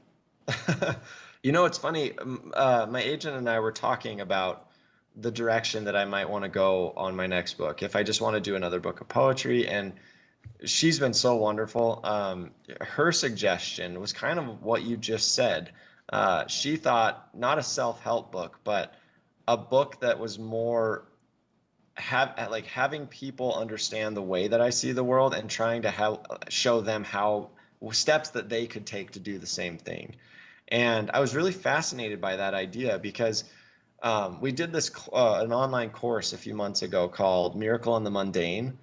It's funny. My agent and I were talking about the direction that I might want to go on my next book. If I just want to do another book of poetry, and she's been so wonderful. Her suggestion was kind of what you just said. She thought not a self-help book, but a book that was more having people understand the way that I see the world, and trying to show them how steps that they could take to do the same thing. And I was really fascinated by that idea because we did this an online course a few months ago called Miracle in the Mundane.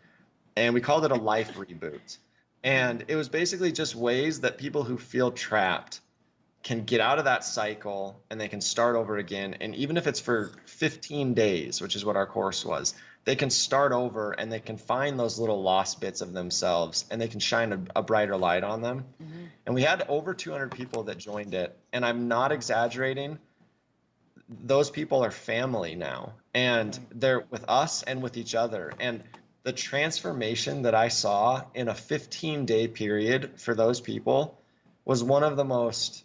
And we called it a life reboot. And it was basically just ways that people who feel trapped can get out of that cycle, and they can start over again. And even if it's for 15 days, which is what our course was, they can start over, and they can find those little lost bits of themselves, and they can shine a brighter light on them. Mm-hmm. And we had over 200 people that joined it. And I'm not exaggerating. Those people are family now, and they're with us and with each other. And the transformation that I saw in a 15-day period for those people was one of the most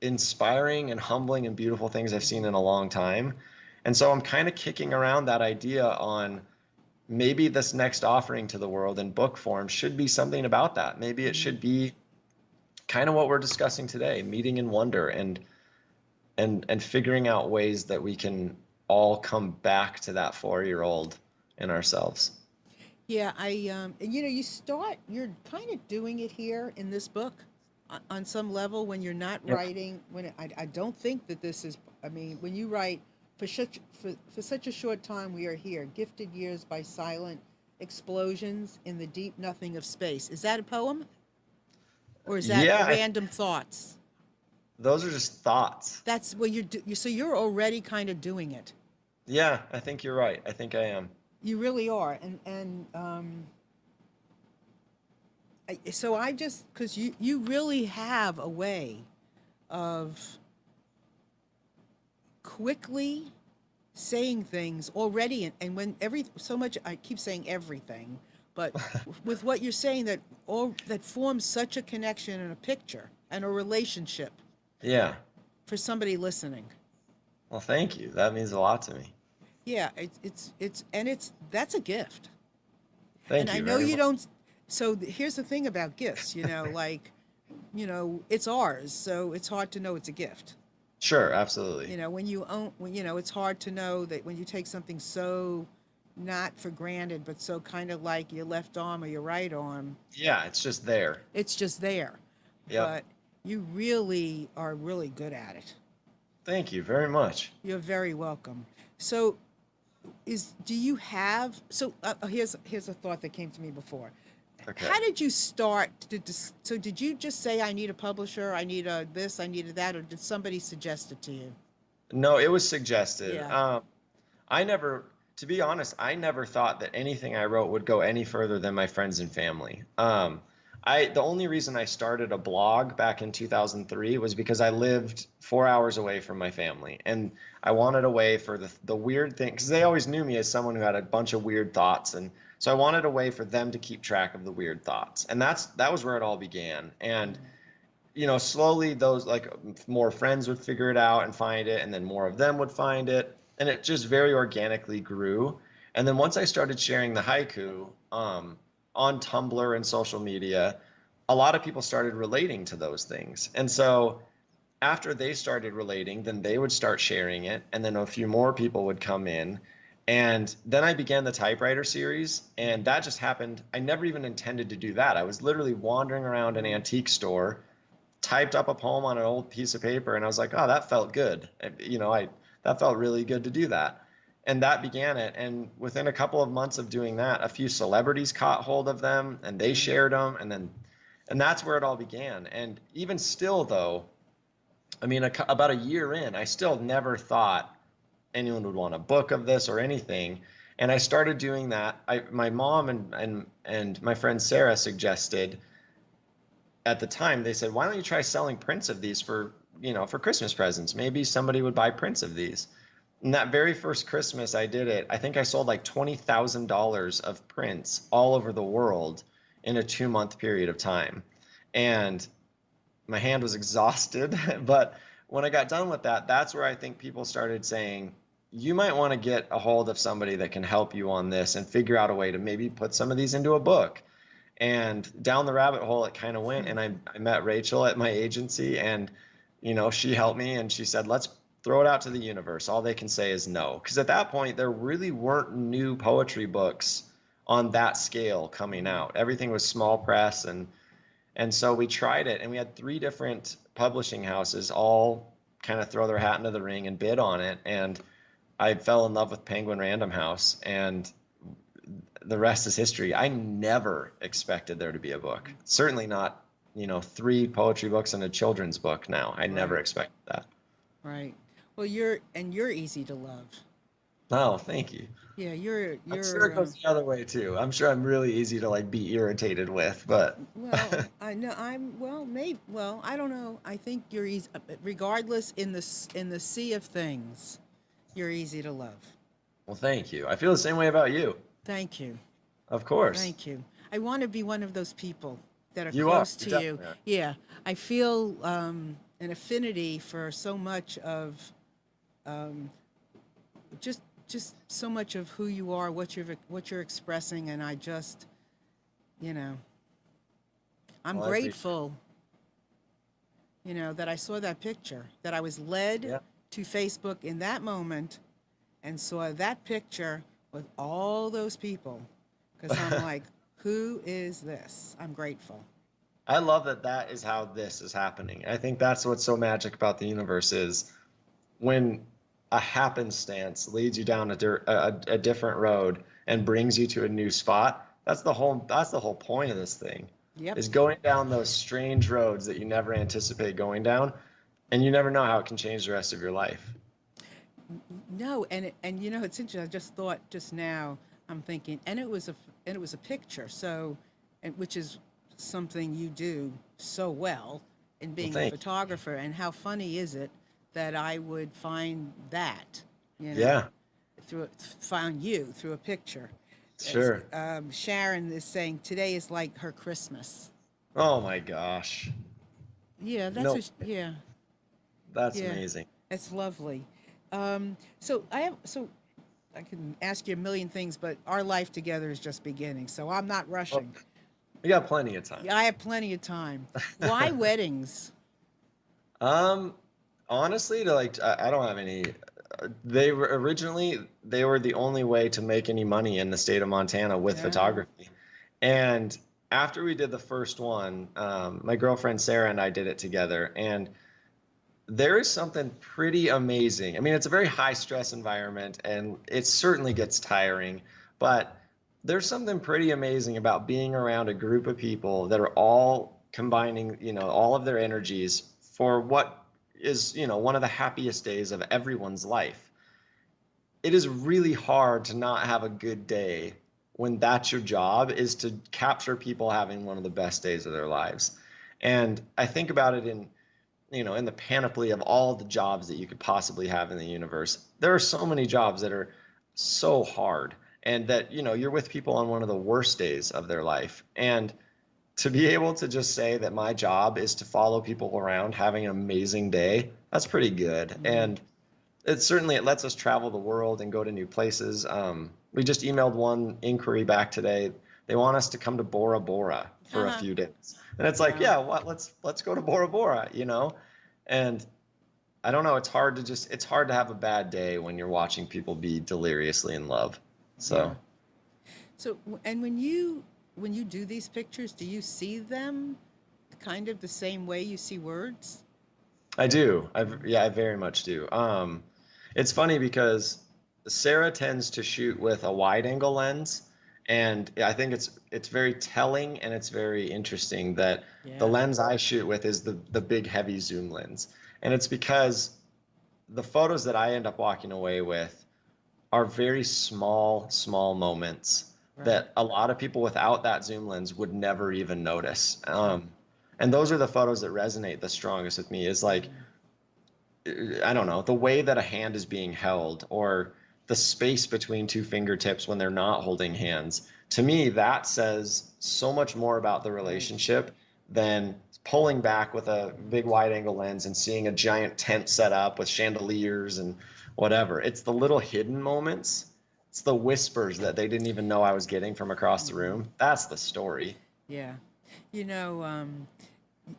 inspiring and humbling and beautiful things I've seen in a long time. And so I'm kind of kicking around that idea on maybe this next offering to the world in book form should be something about that. Maybe it should be kind of what we're discussing today, meeting in wonder and figuring out ways that we can all come back to that 4-year-old in ourselves. Yeah, you're kind of doing it here in this book on some level when you're not Yep. writing. I don't think that this is, I mean, when you write, for such a short time we are here, gifted years by silent explosions in the deep nothing of space. Is that a poem? Or is that Yeah, random thoughts? those are just thoughts. That's what so you're already kind of doing it. Yeah, I think you're right. I think I am. You really are. So I just, because you really have a way of quickly saying things already, and when so much, I keep saying everything, but with what you're saying, that forms such a connection and a picture and a relationship Yeah. for somebody listening. Well, thank you. That means a lot to me. Yeah, that's a gift. Thank And I you know very you much. don't. So here's the thing about gifts, like, it's ours, so it's hard to know it's a gift. Sure, absolutely. It's hard to know that when you take something so not for granted, but so kind of like your left arm or your right arm, Yeah, it's just there. it's just there. Yep. But you really are really good at it. Thank you very much. You're very welcome. So, here's a thought that came to me before. Okay. How did you start so did you just say, I need a publisher, I need this, I needed that, or did somebody suggest it to you? No, it was suggested. Yeah. To be honest, I never thought that anything I wrote would go any further than my friends and family. The only reason I started a blog back in 2003 was because I lived 4 hours away from my family, and I wanted a way for the weird thing, because they always knew me as someone who had a bunch of weird thoughts, and so I wanted a way for them to keep track of the weird thoughts, and that was where it all began. And slowly those, like, more friends would figure it out and find it, and then more of them would find it, and it just very organically grew. And then once I started sharing the haiku on Tumblr and social media, a lot of people started relating to those things. And so after they started relating, then they would start sharing it, and then a few more people would come in. And then I began the typewriter series, and that just happened. I never even intended to do that. I was literally wandering around an antique store, typed up a poem on an old piece of paper, and I was like, oh, that felt good. That felt really good to do that. And that began it. And within a couple of months of doing that, a few celebrities caught hold of them, and they shared them, and that's where it all began. And even still, though, I mean, about a year in, I still never thought anyone would want a book of this or anything. And I started doing that. My mom and my friend Sarah suggested, at the time, they said, why don't you try selling prints of these for Christmas presents? Maybe somebody would buy prints of these. And that very first Christmas I did it, I think I sold like $20,000 of prints all over the world in a 2-month period of time. And my hand was exhausted, but when I got done with that, that's where I think people started saying, you might want to get a hold of somebody that can help you on this and figure out a way to maybe put some of these into a book. And down the rabbit hole it kind of went, and I met Rachel at my agency, and she helped me, and she said, let's throw it out to the universe. All they can say is no. Because at that point, there really weren't new poetry books on that scale coming out. Everything was small press, and so we tried it, and we had 3 different publishing houses all kind of throw their hat into the ring and bid on it. And I fell in love with Penguin Random House, and the rest is history. I never expected there to be a book. Certainly not, 3 poetry books and a children's book now. I never expected that. Right. Well, you're easy to love. Oh, thank you. Yeah, you're. I'm sure it goes the other way too. I'm sure I'm really easy to be irritated with, but Well, I know maybe. Well, I don't know. I think you're easy. Regardless, in the sea of things, you're easy to love. well, thank you. I feel the same way about you. Thank you. Of course. Thank you. I want to be one of those people that are You are. close You to you. definitely are. Yeah, I feel an affinity for so much of just just so much of who you are, what you're expressing, and I just, you know, I'm Well, I appreciate. grateful, you know, that I saw that picture, that I was led Yeah. to Facebook in that moment and saw that picture with all those people, because I'm like, who is this? I'm grateful. I love that that is how this is happening. I think that's what's so magic about the universe is when a happenstance leads you down a different road and brings you to a new spot. That's the whole point of this thing Yep. is going down those strange roads that you never anticipate going down, and you never know how it can change the rest of your life. No, and you know it's interesting. I just thought just now. I'm thinking, and it was a picture. So, and which is something you do so well in Well, being a thank you. photographer. And how funny is it that I would find that, you know, Yeah, found you through a picture. As, sure. Sharon is saying today is like her Christmas. Oh my gosh. Yeah, that's No, what. Yeah, that's yeah, amazing. that's lovely. So I can ask you a million things, but our life together is just beginning, so I'm not Well, rushing. we got plenty of time. Yeah, I have plenty of time. Why weddings? Um, Honestly, I don't have any. They were originally they were the only way to make any money in the state of Montana with Yeah. photography. And after we did the first one, my girlfriend Sarah and I did it together, and there is something pretty amazing. I mean, it's a very high stress environment and it certainly gets tiring, but there's something pretty amazing about being around a group of people that are all combining, all of their energies for what is, one of the happiest days of everyone's life. It is really hard to not have a good day when that's your job is to capture people having one of the best days of their lives. And I think about it in the panoply of all the jobs that you could possibly have in the universe. There are so many jobs that are so hard and that, you're with people on one of the worst days of their life. And to be able to just say that my job is to follow people around having an amazing day, that's pretty good. Hmm. And it lets us travel the world and go to new places. We just emailed one inquiry back today. They want us to come to Bora Bora for a Haha. few days, and it's like, Wow. yeah, what? Let's go to Bora Bora. And I don't know. It's hard to have a bad day when you're watching people be deliriously in love. Yeah. So So, and when you do these pictures, do you see them kind of the same way you see words? I do. Yeah, I very much do. It's funny because Sarah tends to shoot with a wide angle lens, and I think it's very telling and it's very interesting that the Yeah. lens I shoot with is the big heavy zoom lens. And it's because the photos that I end up walking away with are very small moments Right. that a lot of people without that zoom lens would never even notice. And those are the photos that resonate the strongest with me is like Mm. I don't know, the way that a hand is being held or the space between two fingertips when they're not holding hands. To me, that says so much more about the Right. relationship than pulling back with a big wide angle lens and seeing a giant tent set up with chandeliers and whatever. It's the little hidden moments. It's the whispers that they didn't even know I was getting from across the Hmm. room. That's the story. Yeah. You know,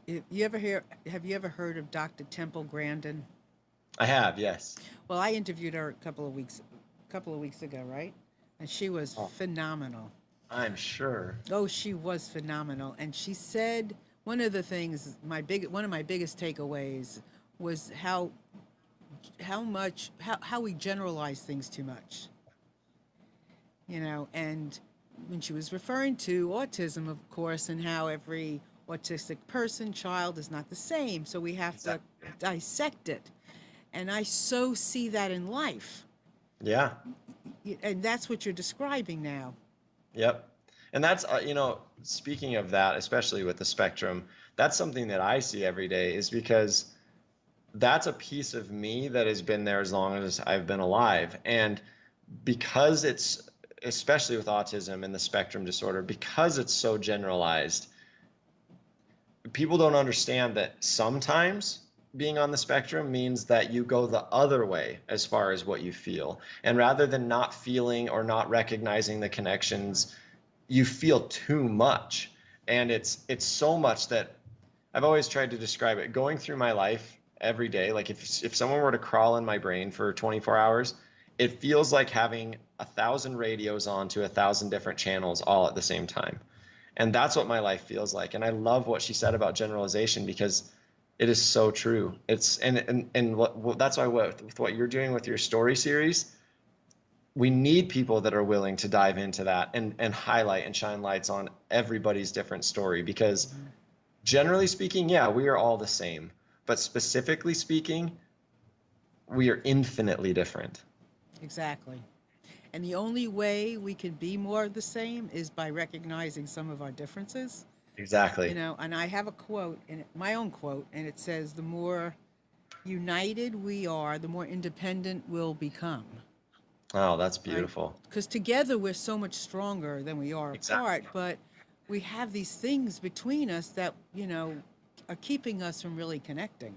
you ever hear? Have you ever heard of Dr. Temple Grandin? I have, yes. Well, I interviewed her a couple of weeks ago, right? And she was Oh, phenomenal. I'm sure. Oh, she was phenomenal. And she said one of the things, one of my biggest takeaways was how we generalize things too much, you know. And when she was referring to autism, of course, and how every autistic child is not the same, so we have to Exactly. dissect it. And I so see that in life. Yeah. And that's what you're describing now. Yep. And that's, speaking of that, especially with the spectrum, that's something that I see every day is because that's a piece of me that has been there as long as I've been alive. And because it's, especially with autism and the spectrum disorder, because it's so generalized, people don't understand that sometimes being on the spectrum means that you go the other way as far as what you feel. And rather than not feeling or not recognizing the connections, you feel too much. And it's so much that I've always tried to describe it going through my life every day. Like if someone were to crawl in my brain for 24 hours, it feels like having 1,000 radios on to 1,000 different channels all at the same time. And that's what my life feels like. And I love what she said about generalization because it is so true. It's that's why with what you're doing with your story series, we need people that are willing to dive into that and highlight and shine lights on everybody's different story because generally speaking, yeah, we are all the same. But specifically speaking, we are infinitely different. Exactly. And the only way we can be more of the same is by recognizing some of our differences. Exactly. You know, and I have a quote, my own quote, and it says, the more united we are, the more independent we'll become. Oh, that's beautiful. Right? Because together we're so much stronger than we are apart, but we have these things between us that, you know, are keeping us from really connecting.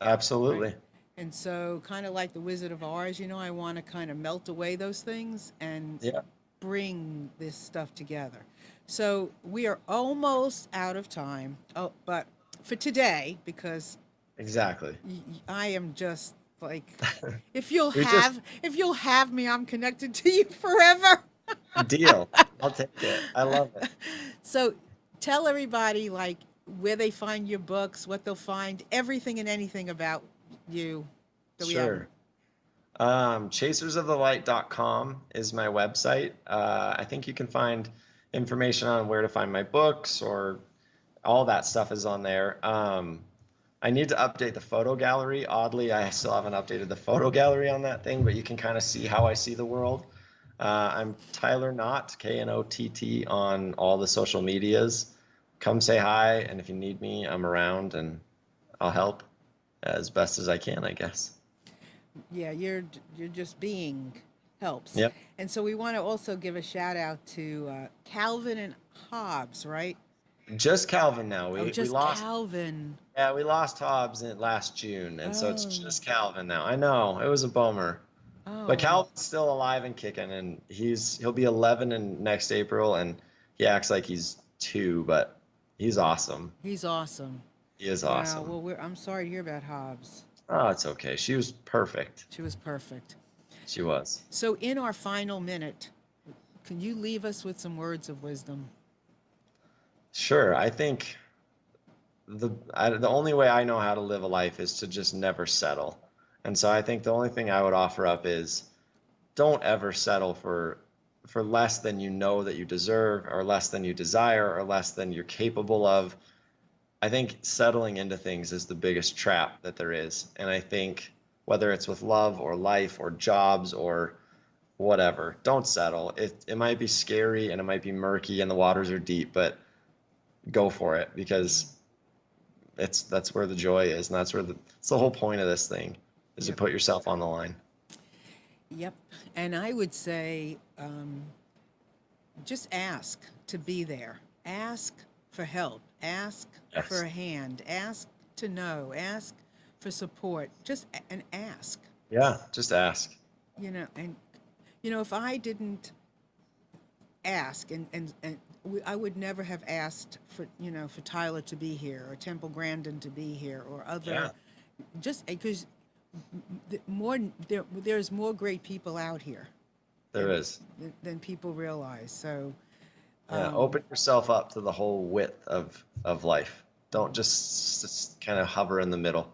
Absolutely. Right? And so kind of like the Wizard of Oz, you know, I want to kind of melt away those things and bring this stuff together. So we are almost out of time. Oh, but for today, because exactly, I am just like, if you'll have me, I'm connected to you forever. Deal. I'll take it. I love it. So tell everybody like where they find your books, what they'll find, everything and anything about you. Sure. Chasersofthelight.com is my website. I think you can find information on where to find my books or all that stuff is on there. I need to update the photo gallery. Oddly, I still haven't updated the photo gallery on that thing, but you can kind of see how I see the world. I'm Tyler Knott, Knott, on all the social medias. Come say hi, and if you need me, I'm around and I'll help as best as I can, I guess. Yeah, you're just being helps. Yep. And so we want to also give a shout out to Calvin and Hobbes, right? Just Calvin now. We lost Calvin. Yeah, we lost Hobbes last June, and so it's just Calvin now. I know it was a bummer, but Calvin's still alive and kicking, and he'll be 11 in next April, and he acts like he's 2, but he's awesome. He's awesome. He is awesome. Well, I'm sorry to hear about Hobbes. Oh, it's okay. She was perfect. She was perfect. She was. So in our final minute, can you leave us with some words of wisdom? Sure. I think the only way I know how to live a life is to just never settle. And so I think the only thing I would offer up is don't ever settle for less than you know that you deserve, or less than you desire, or less than you're capable of. I think settling into things is the biggest trap that there is. And I think whether it's with love or life or jobs or whatever, don't settle. It might be scary and it might be murky and the waters are deep, but go for it, because that's where the joy is, and that's the whole point of this thing is to put yourself on the line. Yep. And I would say just ask to be there. Ask for help. Ask for a hand. Ask to know. Ask for support. Just ask. Yeah, just ask. You know, and if I didn't ask and I would never have asked for Tyler to be here, or Temple Grandin to be here, or other, just because there's more great people out here. There is than people realize. So open yourself up to the whole width of life. Don't just kind of hover in the middle.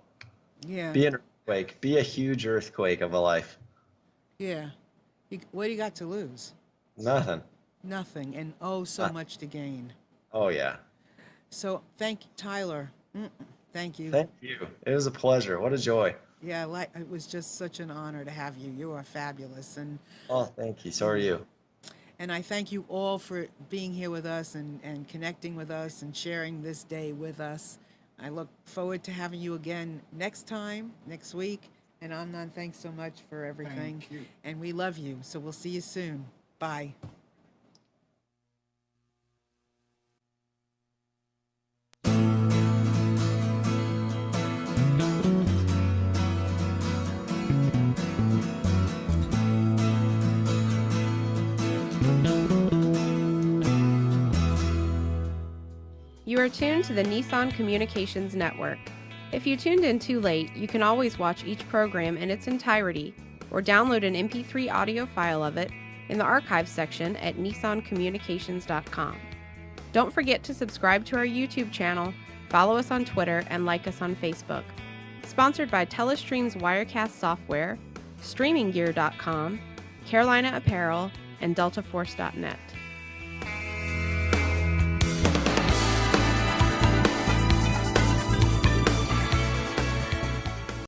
Yeah. Be an earthquake. Be a huge earthquake of a life. Yeah. What do you got to lose? Nothing. Nothing, and so much to gain. Oh yeah. So thank you, Tyler. Thank you. Thank you. It was a pleasure. What a joy. Yeah, it was just such an honor to have you. You are fabulous, and thank you. So are you. And I thank you all for being here with us and connecting with us and sharing this day with us. I look forward to having you again next week. And Amnon, thanks so much for everything. Thank you. And we love you. So we'll see you soon. Bye. You are tuned to the Nissan Communications Network. If you tuned in too late, you can always watch each program in its entirety or download an MP3 audio file of it in the archives section at nissancommunications.com. Don't forget to subscribe to our YouTube channel, follow us on Twitter, and like us on Facebook. Sponsored by Telestream's Wirecast software, StreamingGear.com, Carolina Apparel, and DeltaForce.net.